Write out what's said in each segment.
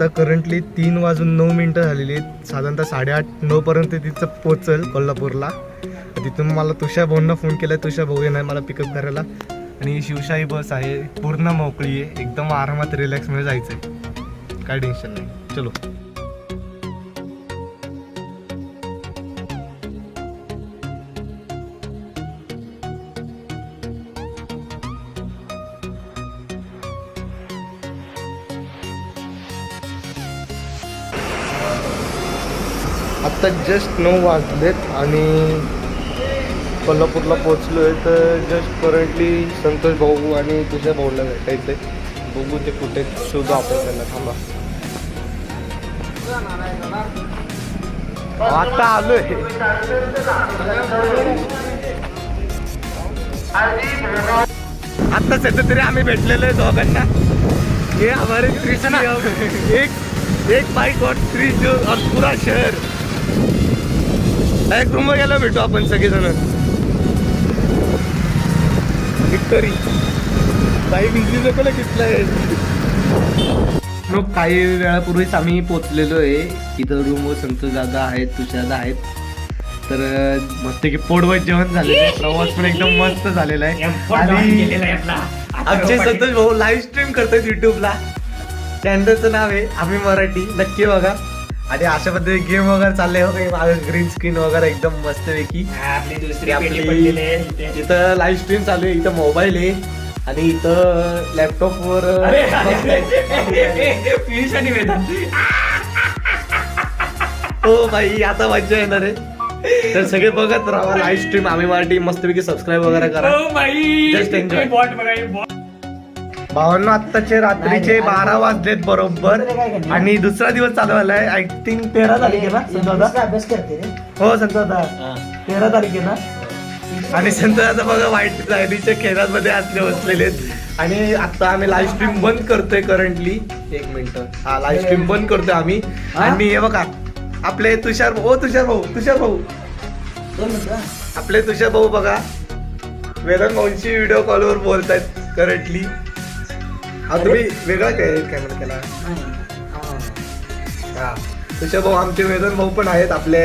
आता करंटली 3:09 झालेली आहेत. साधारणतः 8:30-9 पर्यंत तिथं पोचल कोल्हापूरला. तिथून मला तुषार भाऊंना फोन केला. तुषार भाऊ येणार मला पिकअप करायला. आणि शिवशाही बस आहे, पूर्ण मोकळी आहे, एकदम आरामात रिलॅक्समध्ये जायचं आहे, काय टेन्शन नाही. चलो. आत्ता जस्ट 9 वाजलेत आणि कोल्हापूरला पोचलो आहे. तर जस्ट करंटली संतोष भाऊ आणि तुझ्या भाऊला भेटायचं आहे. बघू ते कुठे शोधू आपण त्यांना. थांबा, आता आलोय. आता सध्या तरी आम्ही भेटलेलो आहे दोघांना. हे हमारे कृष्णा एक बाईक और त्रिश और पूरा शहर. एक रूम गेला भेटू आपण सगळेजण. विक्टरी काही बिझी लोकांना घेतलं आहे. मग काही वेळापूर्वीच आम्ही पोचलेलो आहे. इथं रूमवर संतोष दादा आहेत, तुषार दादा आहेत. तर मस्त की पोटभर जेवण झालेलं आहे. प्रवास पण एकदम मस्त झालेला आहे. आमचे संतोष भाऊ लाईव्ह स्ट्रीम करतात युट्यूबला. चॅनलचं नाव आहे आम्ही मराठी, नक्की बघा. आणि अशा पद्धतीने गेम वगैरे चालले हो काही, ग्रीन स्क्रीन वगैरे एकदम मस्त पैकी. इथं लाईव्ह स्ट्रीम चालू आहे. इथं मोबाईल आहे आणि इथं लॅपटॉपवर हो भाई, आता मजा येणार आहे. तर सगळे बघत राहा लाईव्ह स्ट्रीम आम्ही मराठी मस्तपैकी. सबस्क्राईब वगैरे करा. Just enjoy. भावांनो, आत्ताचे रात्रीचे 12 वाजलेत बरोबर आणि दुसरा दिवस चालू झालाय. आय थिंक 13 तारीख आहे ना संतोष? हो संतोष दादा, 13 तारीख आहे ना. आणि संतोष दादा बघा वाईट जायरीच्या खेळांमध्ये असले बसलेले आहेत. आणि आता आम्ही लाईव्ह स्ट्रीम बंद करतोय करंटली. 1 मिनिट. हा, लाईव्ह स्ट्रीम बंद करतोय आम्ही. आणि हे बघा आपले तुषार भाऊ, आपले तुषार भाऊ बघा वेदांत भाऊंची व्हिडिओ कॉलवर बोलतायत करंटली. तुम्ही वेगळा कॅमेरा केला. हा, तुषार भाऊ आमचे वेदन भाऊ पण आहेत, आपले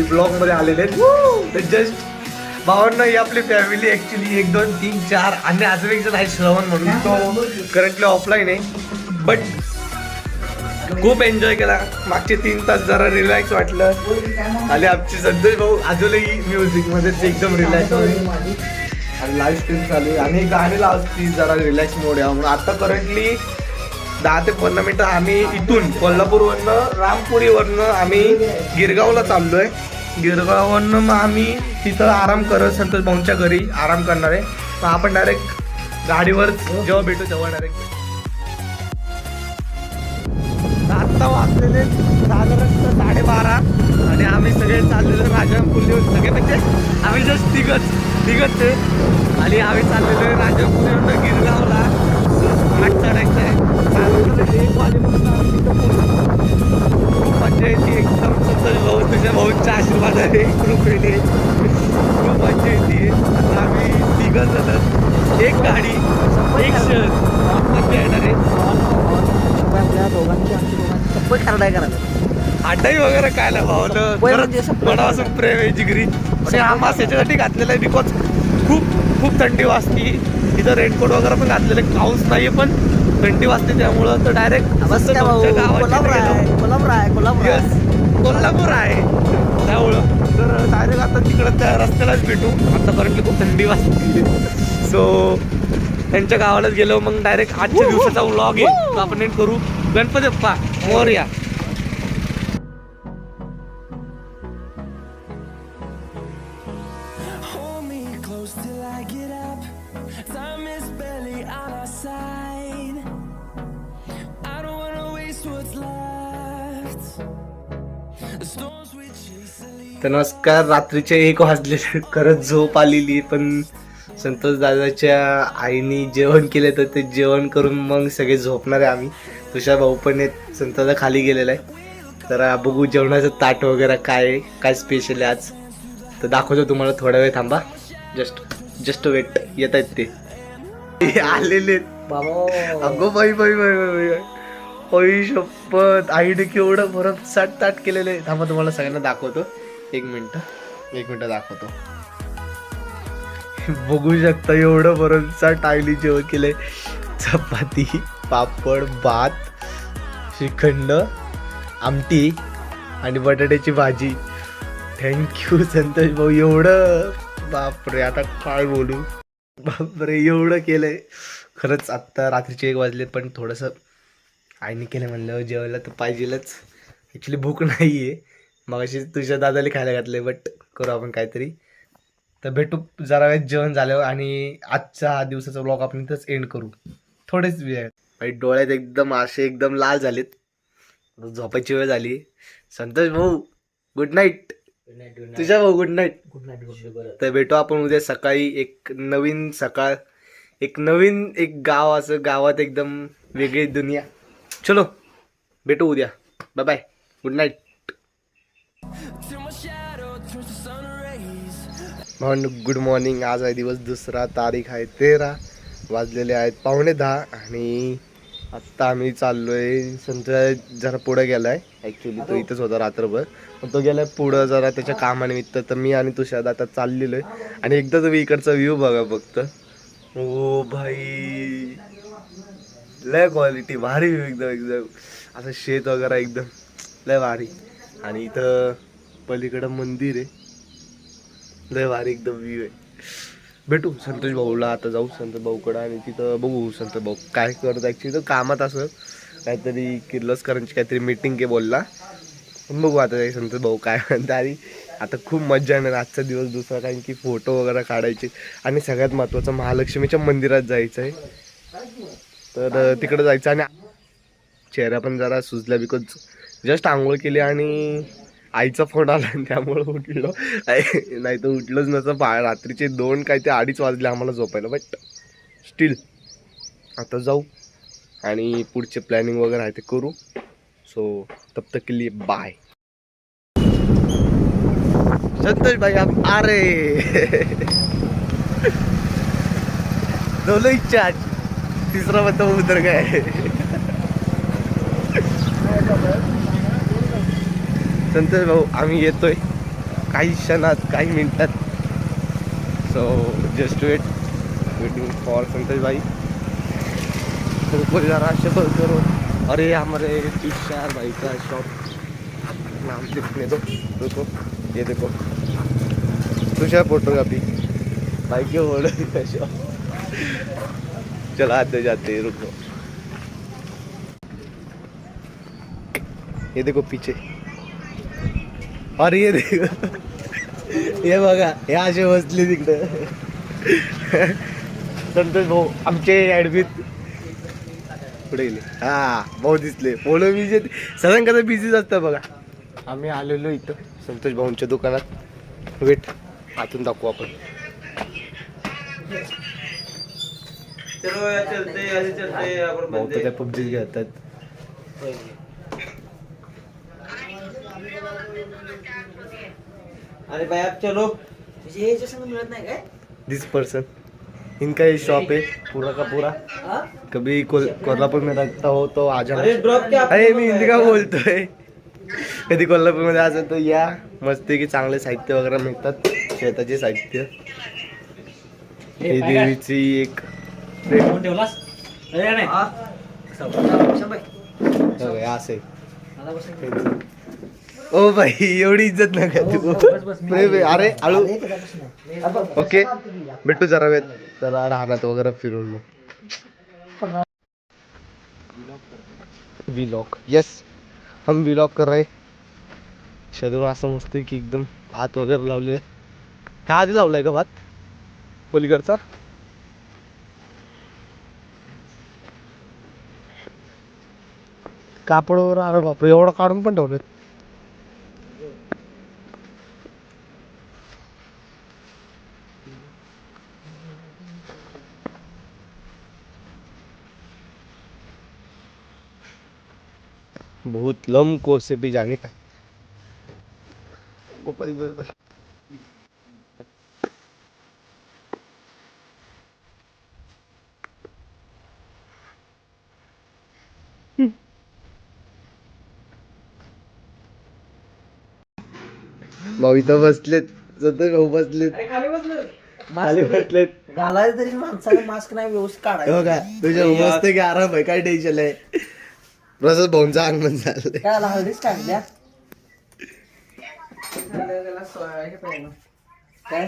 ब्लॉग मध्ये आलेले आहेत. जस्ट भावांना ही आपली फॅमिली ऍक्च्युली 1 2 3 4 आणि अजून एक जण आहे श्रवण म्हणून, तो करंटली ऑफलाईन आहे. बट खूप एन्जॉय केला मागचे 3 तास. जरा रिलॅक्स वाटलं. आणि आमचे संतोष भाऊ अजूनही म्युझिक मध्ये एकदम रिलॅक्स आणि लाईव्ह स्ट्रीम चालू आहे. आणि गाणी लावती जरा रिलॅक्स मोड आहे. म्हणून आता करंटली 10 ते 15 मिनिटं आम्ही इथून कोल्हापूरवरनं रामपुरीवरनं आम्ही गिरगावला चाललोय. गिरगाववरनं मग आम्ही तिथं आराम करत संतोष भाऊंच्या घरी आराम करणार आहे. मग आपण डायरेक्ट गाडीवर जेव्हा भेटू तेव्हा डायरेक्ट. आत्ता वाजलेले साधारणतः 12:30 आणि आम्ही सगळे चाललेलो राजारामपुरीवर. सगळे म्हणजे आम्ही जस्ट तिघच आहे. आणि आम्ही चाललेलो राजारामपुरीवरनं गिरगावला घाट चढायचं आहे. 1 वाजेपर्यंत आम्ही तिथं पोहोचलो. खूप मजा येते एकदम. संतोष भाऊ तुझ्या भाऊंच्या आशीर्वादाने कृपेने खूप मजा येते. आता आम्ही तिघच जण, एक गाडी, एक शहर, मजा येणार आहे. आपल्या दोघांची सपोर्ट करायला आटाई वगैरे काय ना भावलं मनापासून प्रेम आहे जिगरी. आणि आम्हाला याच्यासाठी घातलेलं आहे बिकॉज खूप थंडी वाजती. इथं रेनकोट वगैरे पण घातलेलं आहे. पाऊस नाही पण थंडी वाजते त्यामुळं. तर डायरेक्ट कोल्हापूर आहे त्यामुळं. तर डायरेक्ट आता तिकडं त्या रस्त्यालाच भेटू. आतापर्यंत खूप थंडी वाजते. सो त्यांच्या गावालाच गेलो. मग डायरेक्ट आजच्या दिवसाचा व्लॉग आहे आपण एंड करू. गणपती बाप्पा मोरया. तर नमस्कार. रात्रीचे 1 वाजले. खरंच झोप आलेली. पण संतोष दादाच्या आईने जेवण केले तर ते जेवण करून मग सगळे झोपणार आहे आम्ही. तुषार भाऊ पण आहेत. संतोषा खाली गेलेला आहे. तर बघू जेवणाचं ताट वगैरे काय स्पेशल आहे आज. तर दाखवतो तुम्हाला. थोडा वेळ थांबा. Just wait. येत आहेत ते आलेले. अगो बाई. ओई शपथ, आईने केवढं बरं ताट केलेलं आहे. थांबा तुम्हाला सगळ्यांना दाखवतो. एक मिनिट दाखवतो. बघू शकता एवढं बरं आईने जेवण केलंय. चपाती, पापड, भात, श्रीखंड, आमटी आणि बटाट्याची भाजी. थँक्यू संतोष भाऊ, एवढं बापरे, आता काय बोलू. बापरे, एवढं केलंय खरंच. आत्ता रात्रीचे 1 वाजले, पण थोडंसं आईने केलं म्हणलं जेवायला तर पाहिजेलच. ॲक्च्युली भूक नाही आहे. मग अशी तुझ्या दादाला खायला घातले, बट करू आपण काहीतरी. तर भेटू जरा वेळ जेवण झाल्यावर, आणि आजचा हा दिवसाचा ब्लॉग आपण इथंच एंड करू. थोडेच वेळ आणि डोळ्यात एकदम असे एकदम लाल झालेत. झोपायची वेळ झाली. संतोष भाऊ गुड नाईट. तुझ्या भाऊ गुड नाईट. तर भेटू आपण उद्या सकाळी. एक नवीन सकाळ, एक नवीन एक गाव, असं गावात एकदम वेगळी दुनिया. चलो भेटू उद्या. Bye bye, good night. Good morning. आज आहे दिवस दुसरा, तारीख आहे 13, वाजलेले आहेत 9:45. आणि आत्ता आम्ही चाललोय. संतोष जरा पुढे गेलाय. ॲक्च्युली तो इथंच होता रात्रभर, पण तो गेलाय पुढं जरा त्याच्या कामानिमित्त. तर मी आणि तुषार आता चाललेलो आहे. आणि एकदा तुम्ही इकडचा व्ह्यू बघा फक्त. ओ भाई, लय क्वालिटी भारी व्ह्यू, एकदम एकदम असं शेत वगैरे एकदम लय भारी. आणि इथं पलीकडं मंदिर आहे. लय भारी एकदम व्ह्यू आहे. भेटू संतोष भाऊला. आता जाऊ संतोष भाऊकडं आणि तिथं बघू संतोष भाऊ काय करत. ॲक्च्युली तो कामात असं काहीतरी किर्लोस्करांची काहीतरी मीटिंग के बोलला. पण बघू आता संतोष भाऊ काय म्हणतात. आणि आता खूप मजा येणार आजचा दिवस दुसरा, कारण की फोटो वगैरे काढायचे. आणि सगळ्यात महत्त्वाचं महालक्ष्मीच्या मंदिरात जायचं आहे. तर तिकडं जायचं. आणि चेहरा पण जरा सुजला, बिकॉज जस्ट आंघोळ केली आणि आईचा फोन आला, आणि त्यामुळं उठलो. नाही तर उठलोच नसतं. रात्रीचे 2 काय ते 2:30 वाजले आम्हाला झोपायला. बट स्टील आता जाऊ आणि पुढचे प्लॅनिंग वगैरे आहे ते करू. सो तब तक के लिए बाय. संतोष भाई आप आ रहे. दोनों इच्छा, तिसरा बंदा उतर गए. संतोष भाऊ आम्ही येतोय काही क्षणात, काही मिनिटात. So just waiting for Santosh भाई. जरा शक्ल करो. अरे हमारे तुषार भाई का शॉप नाम लिखने दो. रुको, ये देखो तुषार फोटोग्राफी भाई के बोल का शॉप. चला आते जाते, रुको. ये देखो पीछे. अरे ये देखो, हे बघा, हे असे बसले तिकडे. संतोष भाऊ आमचे ऍडमिट पुढे गेले. हा भाऊ दिसले. फोटो बिजी सगळ्यांकडे बिझीच असतं बघा. आम्ही आलेलो इथं संतोष भाऊंच्या दुकानात. वेट, आतून दाखवू आपण. भाऊ तर काय पबजी घेतात. अरे भाई आप चलो. ये जैसे मिळत नाही काय. दिस पर्सन, इनका ये शॉप है पूरा का पूरा. कभी कोल्हापुर में रखता हो तो आ जाना. अरे मी हिंदी का बोलतोय. कधी कोल्हापूरमध्ये असेल तर या. मस्त की चांगले साहित्य वगैरे मिळतात, शेताचे साहित्य. हे देवीची एक असे. ओ भाई एवढी इज्जत नका तू. अरे आळू. ओके भेटू जरा वेळ, जरा राहण्यात वगैरे फिरून. व्लॉग, यस हम व्लॉग कर रहे. शरीर असं मस्त की एकदम भात वगैरे लावले. ह्या आधी लावलाय का भात पलीकडचा. कापड वगैरे. अरे बापरे, एवढं काढून पण ठेवलेत. बहुत लम को से भी जाने का. भाऊ इथं बसलेत सतत भाऊ बसलेत खाली बसलेत घालायचं तरी माणसाला मास्क नाही व्यवस्थित काढायचं. हो का तुझ्या मस्त की आराम आहे काय टेन्शन आहे प्रसाद भाऊंचा आगमन झालंय काय आला हळदीच टाकल्या काय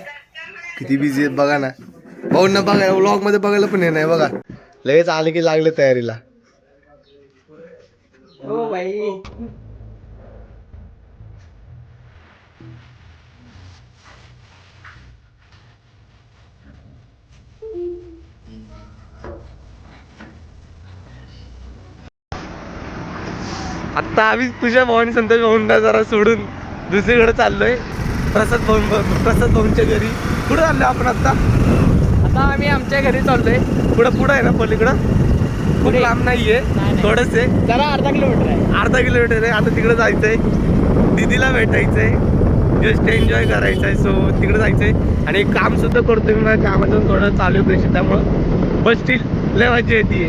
किती बिझी आहेत बघा ना भाऊंना बघा व्लॉग मध्ये बघायला पण हे नाही बघा लगेच आले की लागले तयारीला हो बाई. आता आम्ही तुझ्या भावानी संतोष भाऊंना जरा सोडून दुसरीकडे चाललोय प्रसाद भाऊंच्या घरी कुठं चाललोय आपण आता आम्ही आमच्या घरी चाललोय. पुढं आहे ना पलीकडं खूप लांब नाहीये थोडंच आहे जरा अर्धा किलोमीटर आहे. अर्धा किलोमीटर आहे आता तिकडे जायचंय दीदीला भेटायचंय जस्ट एन्जॉय करायचंय सो तिकडे जायचंय आणि एक काम सुद्धा करतोय मी माझ्या कामातून थोडं चालू आहे प्रेशर त्यामुळं बस स्टील लय मजा येते